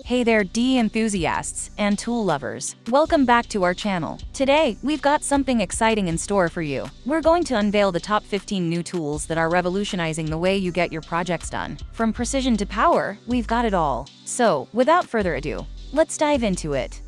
Hey there enthusiasts and tool lovers. Welcome back to our channel. Today, we've got something exciting in store for you. We're going to unveil the top 15 new tools that are revolutionizing the way you get your projects done. From precision to power, we've got it all. So, without further ado, let's dive into it.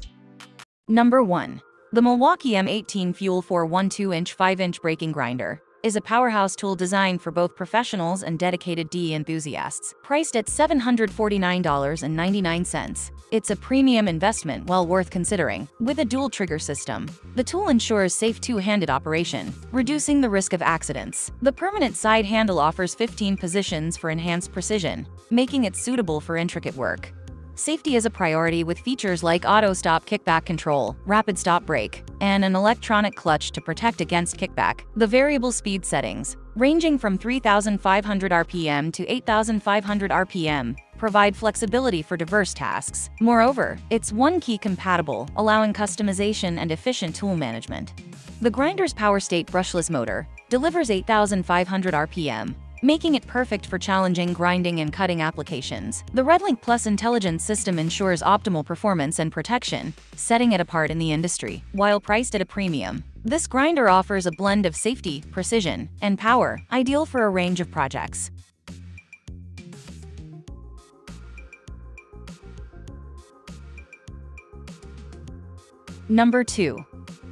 Number 1. The Milwaukee M18 Fuel 412-inch 5-inch braking grinder is a powerhouse tool designed for both professionals and dedicated enthusiasts. Priced at $749.99, it's a premium investment well worth considering. With a dual trigger system, the tool ensures safe two-handed operation, reducing the risk of accidents. The permanent side handle offers 15 positions for enhanced precision, making it suitable for intricate work. Safety is a priority with features like auto-stop kickback control, rapid stop brake, and an electronic clutch to protect against kickback. The variable speed settings, ranging from 3,500 RPM to 8,500 RPM, provide flexibility for diverse tasks. Moreover, it's one-key compatible, allowing customization and efficient tool management. The grinder's power state brushless motor delivers 8,500 RPM, making it perfect for challenging grinding and cutting applications. The RedLink Plus intelligence system ensures optimal performance and protection, setting it apart in the industry. While priced at a premium, this grinder offers a blend of safety, precision, and power, ideal for a range of projects. Number 2.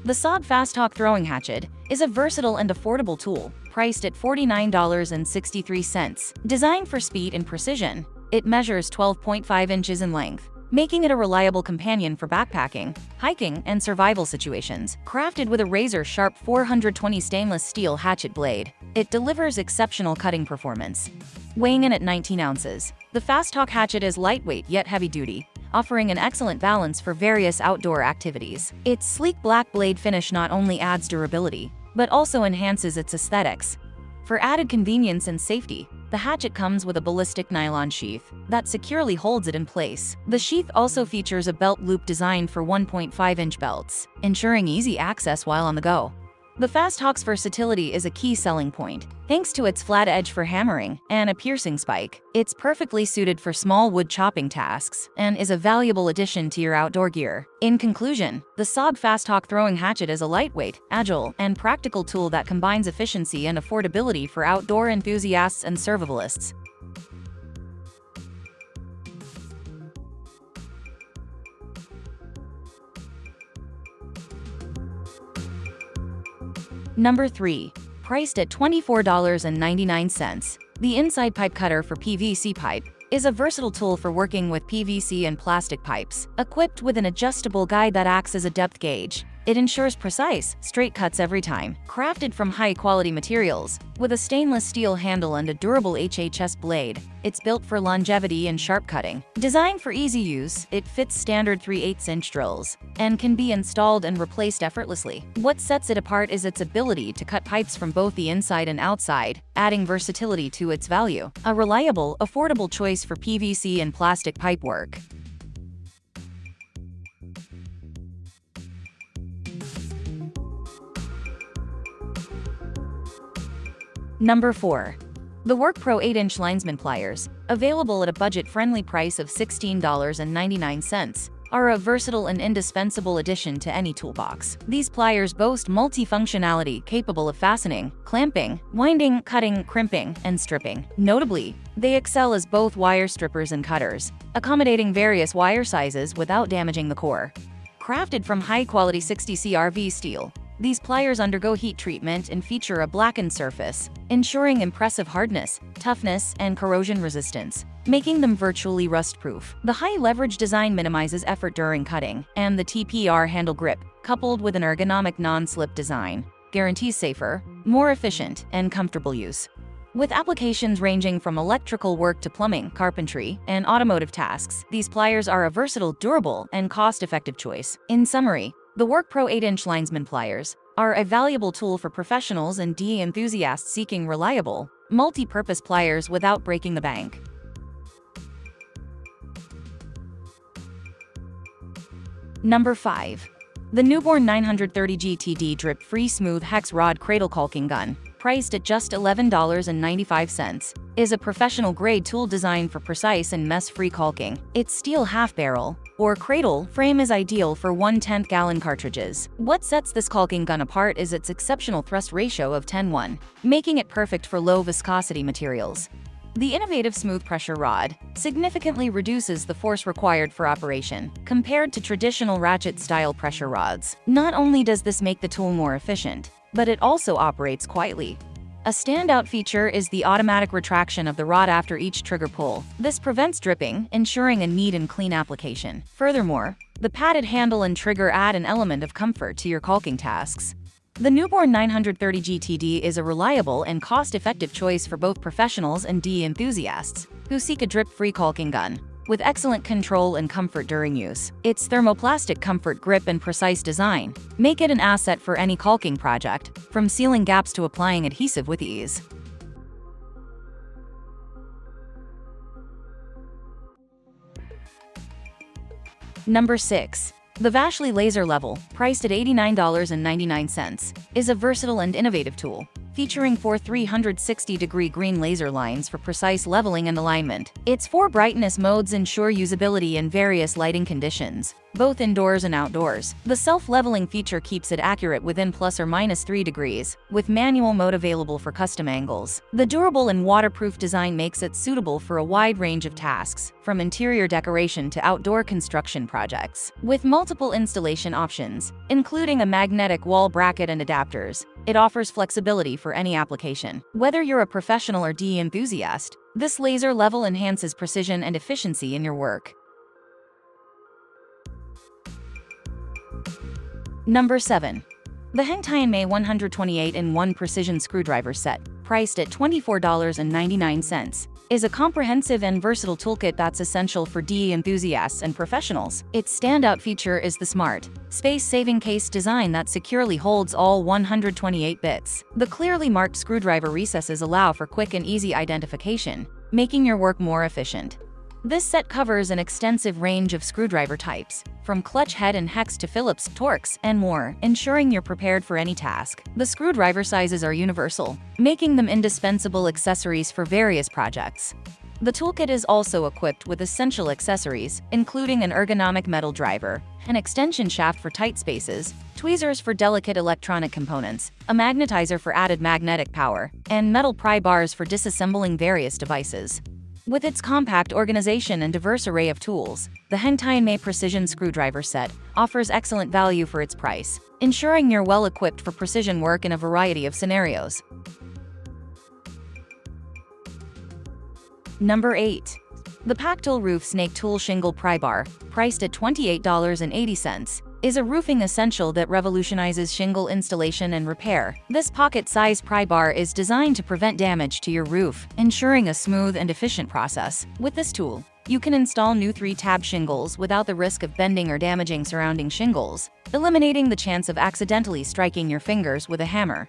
The SOG FastHawk Throwing Hatchet is a versatile and affordable tool, priced at $49.63. Designed for speed and precision, it measures 12.5 inches in length, making it a reliable companion for backpacking, hiking, and survival situations. Crafted with a razor-sharp 420 stainless steel hatchet blade, it delivers exceptional cutting performance. Weighing in at 19 ounces, the FastHawk hatchet is lightweight yet heavy-duty, offering an excellent balance for various outdoor activities. Its sleek black blade finish not only adds durability, but also enhances its aesthetics. For added convenience and safety, the hatchet comes with a ballistic nylon sheath that securely holds it in place. The sheath also features a belt loop designed for 1.5-inch belts, ensuring easy access while on the go. The FastHawk's versatility is a key selling point, thanks to its flat edge for hammering and a piercing spike. It's perfectly suited for small wood chopping tasks and is a valuable addition to your outdoor gear. In conclusion, the SOG FastHawk Throwing Hatchet is a lightweight, agile, and practical tool that combines efficiency and affordability for outdoor enthusiasts and survivalists. Number 3. Priced at $24.99, the Inside Pipe Cutter for PVC Pipe is a versatile tool for working with PVC and plastic pipes. Equipped with an adjustable guide that acts as a depth gauge, it ensures precise, straight cuts every time. Crafted from high-quality materials, with a stainless steel handle and a durable HHS blade, it's built for longevity and sharp cutting. Designed for easy use, it fits standard 3/8-inch drills and can be installed and replaced effortlessly. What sets it apart is its ability to cut pipes from both the inside and outside, adding versatility to its value. A reliable, affordable choice for PVC and plastic pipe work. Number 4. The WorkPro 8-inch Linesman Pliers, available at a budget-friendly price of $16.99, are a versatile and indispensable addition to any toolbox. These pliers boast multifunctionality capable of fastening, clamping, winding, cutting, crimping, and stripping. Notably, they excel as both wire strippers and cutters, accommodating various wire sizes without damaging the core. Crafted from high-quality 60 CRV steel, these pliers undergo heat treatment and feature a blackened surface, ensuring impressive hardness, toughness, and corrosion resistance, making them virtually rust-proof. The high-leverage design minimizes effort during cutting, and the TPR handle grip, coupled with an ergonomic non-slip design, guarantees safer, more efficient, and comfortable use. With applications ranging from electrical work to plumbing, carpentry, and automotive tasks, these pliers are a versatile, durable, and cost-effective choice. In summary, the WorkPro 8-inch Linesman Pliers are a valuable tool for professionals and enthusiasts seeking reliable, multi-purpose pliers without breaking the bank. Number 5. The Newborn 930 GTD Drip-Free Smooth Hex Rod Cradle Caulking Gun, priced at just $11.95, is a professional-grade tool designed for precise and mess-free caulking. Its steel half-barrel, or cradle, frame is ideal for 1/10 gallon cartridges. What sets this caulking gun apart is its exceptional thrust ratio of 10:1, making it perfect for low-viscosity materials. The innovative smooth pressure rod significantly reduces the force required for operation compared to traditional ratchet-style pressure rods. Not only does this make the tool more efficient, but it also operates quietly. A standout feature is the automatic retraction of the rod after each trigger pull. This prevents dripping, ensuring a neat and clean application. Furthermore, the padded handle and trigger add an element of comfort to your caulking tasks. The newborn 930 GTD is a reliable and cost-effective choice for both professionals and DE enthusiasts who seek a drip-free caulking gun. With excellent control and comfort during use, its thermoplastic comfort grip and precise design make it an asset for any caulking project, from sealing gaps to applying adhesive with ease. Number 6. The Vashley Laser Level, priced at $89.99, is a versatile and innovative tool, featuring 4 360-degree green laser lines for precise leveling and alignment. Its 4 brightness modes ensure usability in various lighting conditions, both indoors and outdoors. The self-leveling feature keeps it accurate within ±3 degrees, with manual mode available for custom angles. The durable and waterproof design makes it suitable for a wide range of tasks, from interior decoration to outdoor construction projects. With multiple installation options, including a magnetic wall bracket and adapters, it offers flexibility for any application. Whether you're a professional or DE enthusiast, this laser level enhances precision and efficiency in your work. Number 7. The HENTINMAY 128-in-1 Precision Screwdriver Set, priced at $24.99, is a comprehensive and versatile toolkit that's essential for DE enthusiasts and professionals. Its standout feature is the smart, space-saving case design that securely holds all 128 bits. The clearly marked screwdriver recesses allow for quick and easy identification, making your work more efficient. This set covers an extensive range of screwdriver types, from clutch head and hex to Phillips, Torx, and more, ensuring you're prepared for any task. The screwdriver sizes are universal, making them indispensable accessories for various projects. The toolkit is also equipped with essential accessories, including an ergonomic metal driver, an extension shaft for tight spaces, tweezers for delicate electronic components, a magnetizer for added magnetic power, and metal pry bars for disassembling various devices. With its compact organization and diverse array of tools, the HENTINMAY Precision Screwdriver Set offers excellent value for its price, ensuring you're well equipped for precision work in a variety of scenarios. Number 8. The Pctl Roof Snake Tool Shingle Pry Bar, priced at $28.80, is a roofing essential that revolutionizes shingle installation and repair. This pocket-sized pry bar is designed to prevent damage to your roof, ensuring a smooth and efficient process. With this tool, you can install new 3-tab shingles without the risk of bending or damaging surrounding shingles, eliminating the chance of accidentally striking your fingers with a hammer.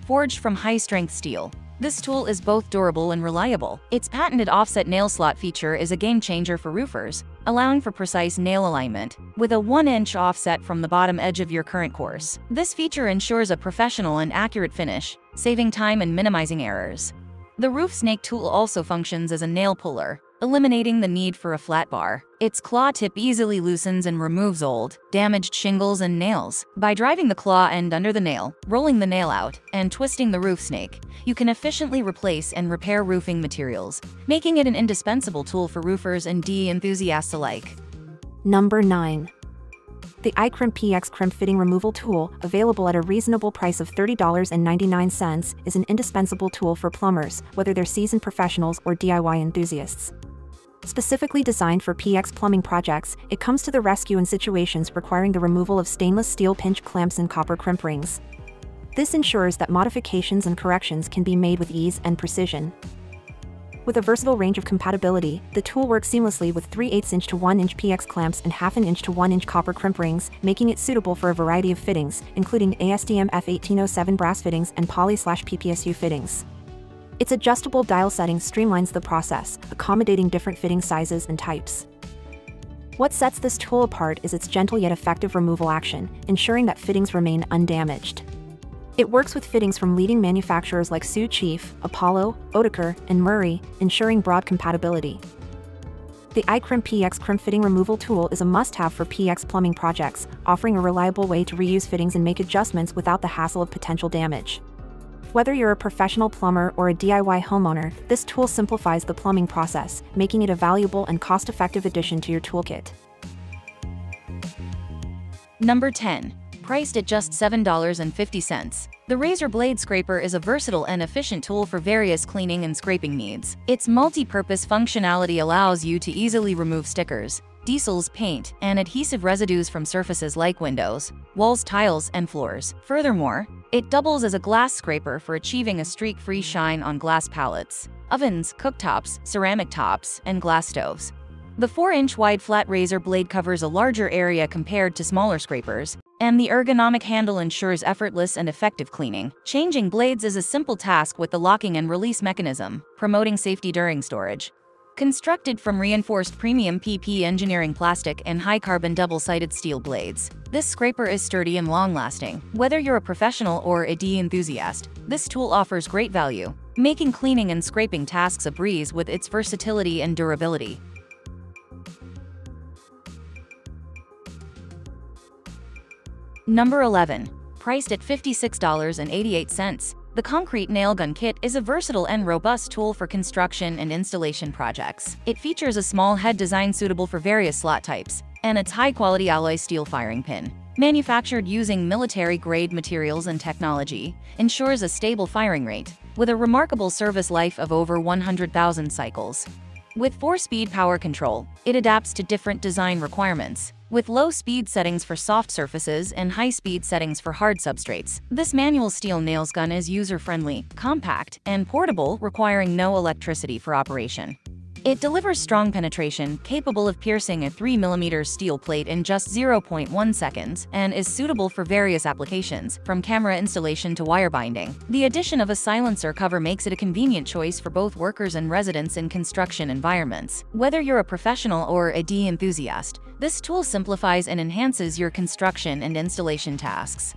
Forged from high-strength steel, this tool is both durable and reliable. Its patented offset nail slot feature is a game-changer for roofers, allowing for precise nail alignment, with a 1-inch offset from the bottom edge of your current course. This feature ensures a professional and accurate finish, saving time and minimizing errors. The Roof Snake tool also functions as a nail puller, eliminating the need for a flat bar. Its claw tip easily loosens and removes old, damaged shingles and nails. By driving the claw end under the nail, rolling the nail out, and twisting the roof snake, you can efficiently replace and repair roofing materials, making it an indispensable tool for roofers and DE enthusiasts alike. Number 9. The iCrimp PX Crimp Fitting Removal Tool, available at a reasonable price of $30.99, is an indispensable tool for plumbers, whether they're seasoned professionals or DIY enthusiasts. Specifically designed for PX plumbing projects, it comes to the rescue in situations requiring the removal of stainless steel pinch clamps and copper crimp rings. This ensures that modifications and corrections can be made with ease and precision. With a versatile range of compatibility, the tool works seamlessly with 3/8" to 1" PX clamps and 1/2" to 1" copper crimp rings, making it suitable for a variety of fittings, including ASTM F1807 brass fittings and poly/PPSU fittings. Its adjustable dial setting streamlines the process, accommodating different fitting sizes and types. What sets this tool apart is its gentle yet effective removal action, ensuring that fittings remain undamaged. It works with fittings from leading manufacturers like Sioux Chief, Apollo, Oedeker, and Murray, ensuring broad compatibility. The iCrimp PX Crimp Fitting Removal Tool is a must-have for PX plumbing projects, offering a reliable way to reuse fittings and make adjustments without the hassle of potential damage. Whether you're a professional plumber or a DIY homeowner, this tool simplifies the plumbing process, making it a valuable and cost-effective addition to your toolkit. Number 10. Priced at just $7.50. The Razer Blade Scraper is a versatile and efficient tool for various cleaning and scraping needs. Its multi-purpose functionality allows you to easily remove stickers, diesels, paint, and adhesive residues from surfaces like windows, walls, tiles, and floors. Furthermore, it doubles as a glass scraper for achieving a streak-free shine on glass palettes, ovens, cooktops, ceramic tops, and glass stoves. The 4-inch wide flat Razer blade covers a larger area compared to smaller scrapers, and the ergonomic handle ensures effortless and effective cleaning. Changing blades is a simple task with the locking and release mechanism, promoting safety during storage. Constructed from reinforced premium PP engineering plastic and high-carbon double-sided steel blades, this scraper is sturdy and long-lasting. Whether you're a professional or a enthusiast, this tool offers great value, making cleaning and scraping tasks a breeze with its versatility and durability. Number 11. Priced at $56.88. The Concrete Nail Gun Kit is a versatile and robust tool for construction and installation projects. It features a small head design suitable for various slot types, and its high-quality alloy steel firing pin, manufactured using military-grade materials and technology, ensures a stable firing rate, with a remarkable service life of over 100,000 cycles. With 4-speed power control, it adapts to different design requirements, with low-speed settings for soft surfaces and high-speed settings for hard substrates. This manual steel nails gun is user-friendly, compact, and portable, requiring no electricity for operation. It delivers strong penetration, capable of piercing a 3mm steel plate in just 0.1 seconds, and is suitable for various applications, from camera installation to wire binding. The addition of a silencer cover makes it a convenient choice for both workers and residents in construction environments. Whether you're a professional or a enthusiast, this tool simplifies and enhances your construction and installation tasks.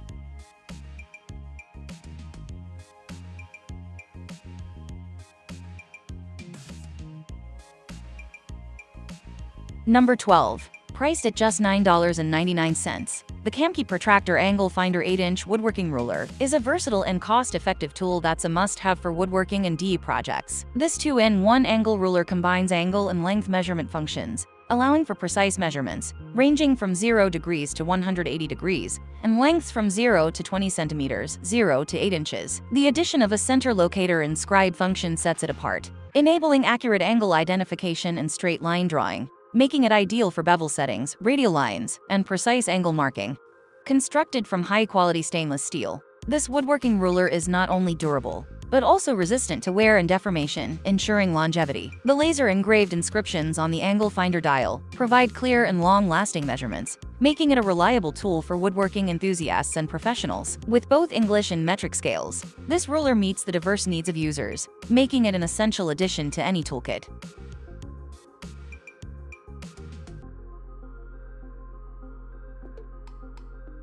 Number 12. Priced at just $9.99. The Camy Protractor Angle Finder 8-inch woodworking ruler is a versatile and cost-effective tool that's a must-have for woodworking and DE projects. This 2-in-1 angle ruler combines angle and length measurement functions, allowing for precise measurements, ranging from 0 degrees to 180 degrees, and lengths from 0 to 20 centimeters, 0 to 8 inches. The addition of a center locator and scribe function sets it apart, enabling accurate angle identification and straight line drawing, making it ideal for bevel settings, radial lines, and precise angle marking. Constructed from high-quality stainless steel, this woodworking ruler is not only durable, but also resistant to wear and deformation, ensuring longevity. The laser-engraved inscriptions on the angle finder dial provide clear and long-lasting measurements, making it a reliable tool for woodworking enthusiasts and professionals. With both English and metric scales, this ruler meets the diverse needs of users, making it an essential addition to any toolkit.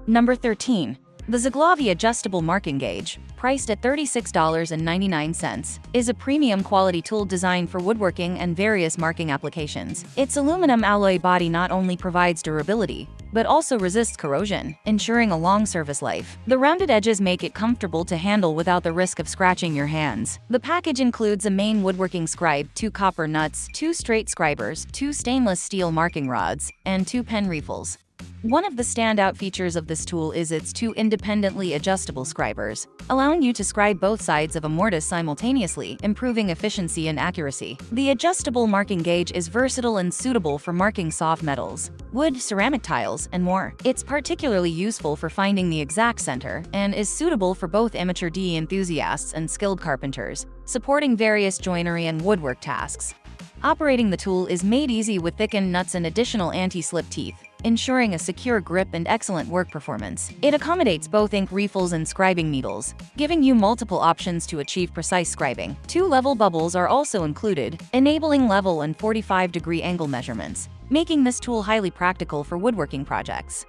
Number 13. The Zaplav Adjustable Marking Gauge, priced at $36.99, is a premium quality tool designed for woodworking and various marking applications. Its aluminum alloy body not only provides durability, but also resists corrosion, ensuring a long service life. The rounded edges make it comfortable to handle without the risk of scratching your hands. The package includes a main woodworking scribe, 2 copper nuts, 2 straight scribers, 2 stainless steel marking rods, and 2 pen refills. One of the standout features of this tool is its 2 independently adjustable scribers, allowing you to scribe both sides of a mortise simultaneously, improving efficiency and accuracy. The adjustable marking gauge is versatile and suitable for marking soft metals, wood, ceramic tiles, and more. It's particularly useful for finding the exact center and is suitable for both amateur DE enthusiasts and skilled carpenters, supporting various joinery and woodwork tasks. Operating the tool is made easy with thickened nuts and additional anti-slip teeth, ensuring a secure grip and excellent work performance. It accommodates both ink refills and scribing needles, giving you multiple options to achieve precise scribing. 2 level bubbles are also included, enabling level and 45-degree angle measurements, making this tool highly practical for woodworking projects.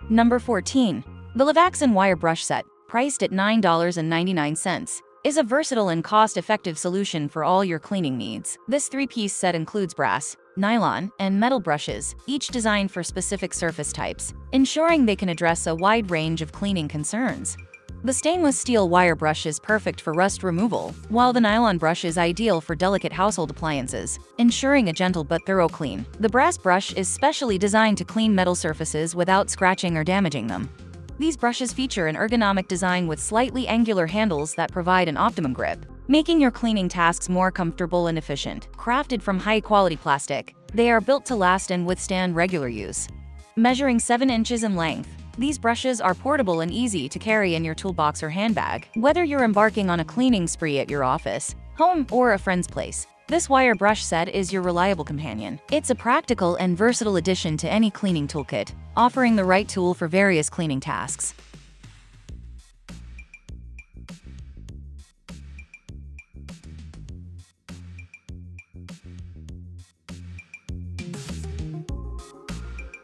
Number 14. The LAAX wire brush set, priced at $9.99, is a versatile and cost-effective solution for all your cleaning needs. This three-piece set includes brass, nylon, and metal brushes, each designed for specific surface types, ensuring they can address a wide range of cleaning concerns. The stainless steel wire brush is perfect for rust removal, while the nylon brush is ideal for delicate household appliances, ensuring a gentle but thorough clean. The brass brush is specially designed to clean metal surfaces without scratching or damaging them. These brushes feature an ergonomic design with slightly angular handles that provide an optimum grip, making your cleaning tasks more comfortable and efficient. Crafted from high-quality plastic, they are built to last and withstand regular use. Measuring 7 inches in length, these brushes are portable and easy to carry in your toolbox or handbag. Whether you're embarking on a cleaning spree at your office, home, or a friend's place, this wire brush set is your reliable companion. It's a practical and versatile addition to any cleaning toolkit, offering the right tool for various cleaning tasks.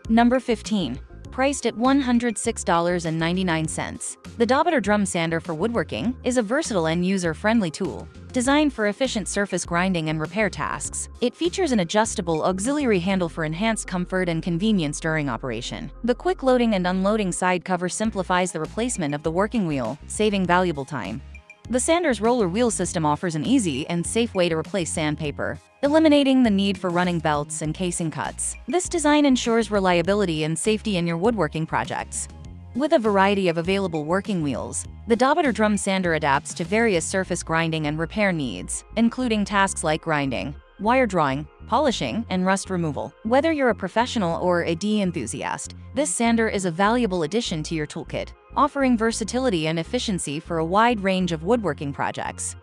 Number 15. Priced at $106.99. The Gator drum sander for woodworking is a versatile and user-friendly tool, designed for efficient surface grinding and repair tasks. It features an adjustable auxiliary handle for enhanced comfort and convenience during operation. The quick loading and unloading side cover simplifies the replacement of the working wheel, saving valuable time. The sander's roller wheel system offers an easy and safe way to replace sandpaper, eliminating the need for running belts and casing cuts. This design ensures reliability and safety in your woodworking projects. With a variety of available working wheels, the Gator drum sander adapts to various surface grinding and repair needs, including tasks like grinding, wire drawing, polishing, and rust removal. Whether you're a professional or a enthusiast, this sander is a valuable addition to your toolkit, offering versatility and efficiency for a wide range of woodworking projects.